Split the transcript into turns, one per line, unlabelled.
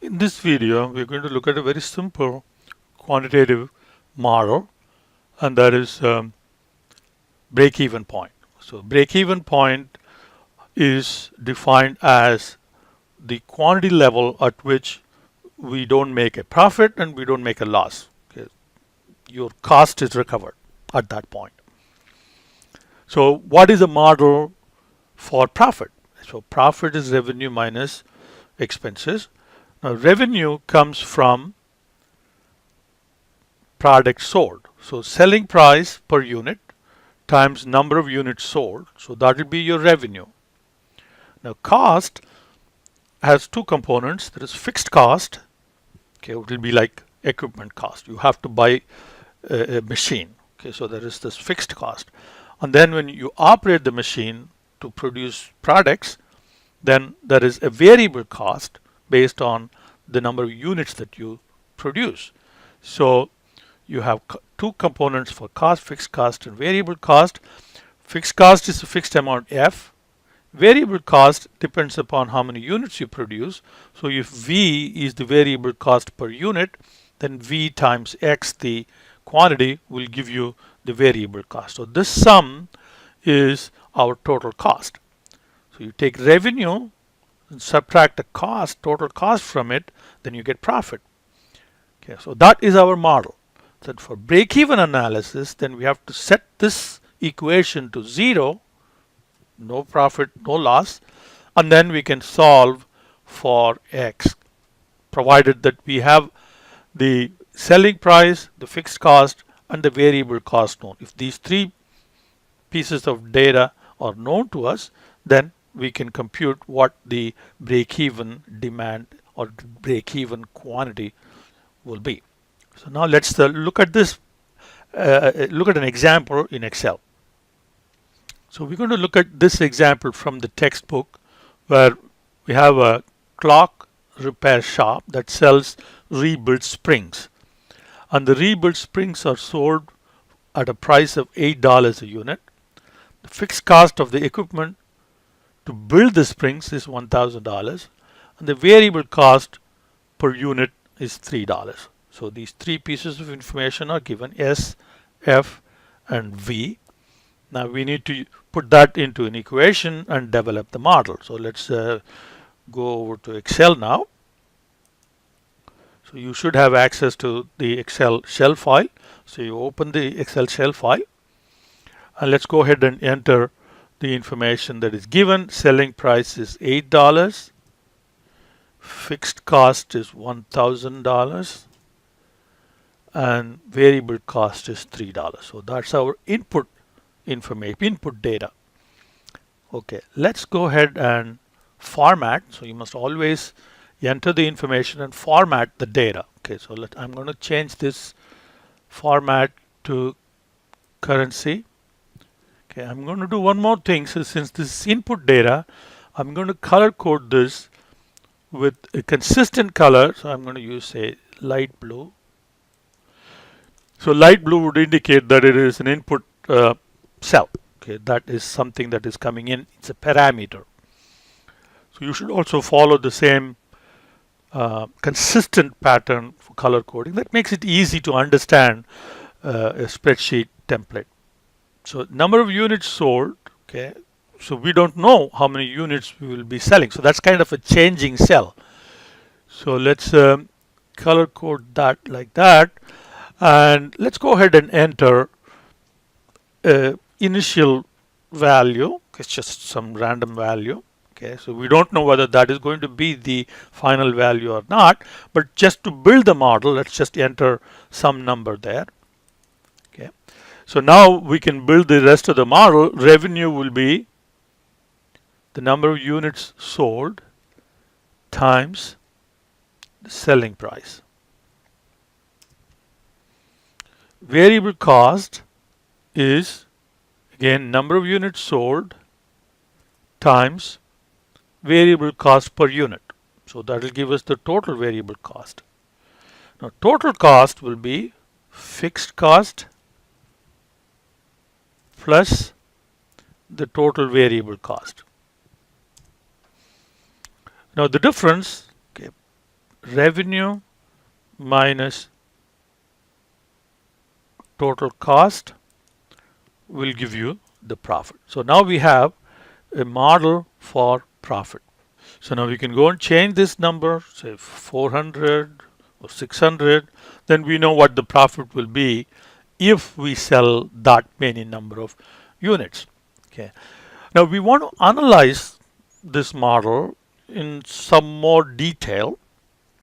In this video, we're going to look at a very simple quantitative model, and that is break-even point. So break-even point is defined as the quantity level at which we don't make a profit and we don't make a loss. Okay. Your cost is recovered at that point. So what is a model for profit? So profit is revenue minus expenses. Now revenue comes from product sold. So selling price per unit times number of units sold. So that will be your revenue. Now cost has two components. There is fixed cost. Okay, it will be like equipment cost. You have to buy a machine. Okay, so there is this fixed cost. And then when you operate the machine to produce products, then there is a variable cost based on the number of units that you produce. So you have two components for cost, fixed cost and variable cost. Fixed cost is a fixed amount F. Variable cost depends upon how many units you produce. So if V is the variable cost per unit, then V times X, the quantity, will give you the variable cost. So this sum is our total cost. So you take revenue and subtract the cost, total cost from it, then you get profit. Okay, so that is our model. So for break-even analysis, then we have to set this equation to 0, no profit, no loss, and then we can solve for X, provided that we have the selling price, the fixed cost, and the variable cost known. If these three pieces of data are known to us, then we can compute what the break-even demand or break-even quantity will be. So now let's look at this, look at an example in Excel. So we're going to look at this example from the textbook, where we have a clock repair shop that sells rebuilt springs. And the rebuilt springs are sold at a price of $8 a unit. The fixed cost of the equipment to build the springs is $1,000, and the variable cost per unit is $3. So these three pieces of information are given, S, F, and V. Now we need to put that into an equation and develop the model. So let's go over to Excel now. So you should have access to the Excel shell file. So you open the Excel shell file, and let's go ahead and enter the information that is given. Selling price is $8. Fixed cost is $1,000. And variable cost is $3. So that's our input information, input data. Okay, let's go ahead and format. So you must always enter the information and format the data. Okay, so I'm going to change this format to currency. Okay, I'm going to do one more thing. So since this is input data, I'm going to color code this with a consistent color. So I'm going to use a light blue. So light blue would indicate that it is an input cell. Okay, that is something that is coming in. It's a parameter. So you should also follow the same consistent pattern for color coding. That makes it easy to understand a spreadsheet template. So number of units sold. Okay, so we don't know how many units we will be selling. So that's kind of a changing cell. So let's color code that like that. And let's go ahead and enter initial value. It's just some random value. Okay, so we don't know whether that is going to be the final value or not, but just to build the model, let's just enter some number there. Okay, so now we can build the rest of the model. Revenue will be the number of units sold times the selling price. Variable cost is again number of units sold times variable cost per unit. So that will give us the total variable cost. Now total cost will be fixed cost plus the total variable cost. Now the difference, okay, revenue minus total cost will give you the profit. So now we have a model for profit. So now we can go and change this number, say 400 or 600, then we know what the profit will be if we sell that many number of units. Okay. Now we want to analyze this model in some more detail.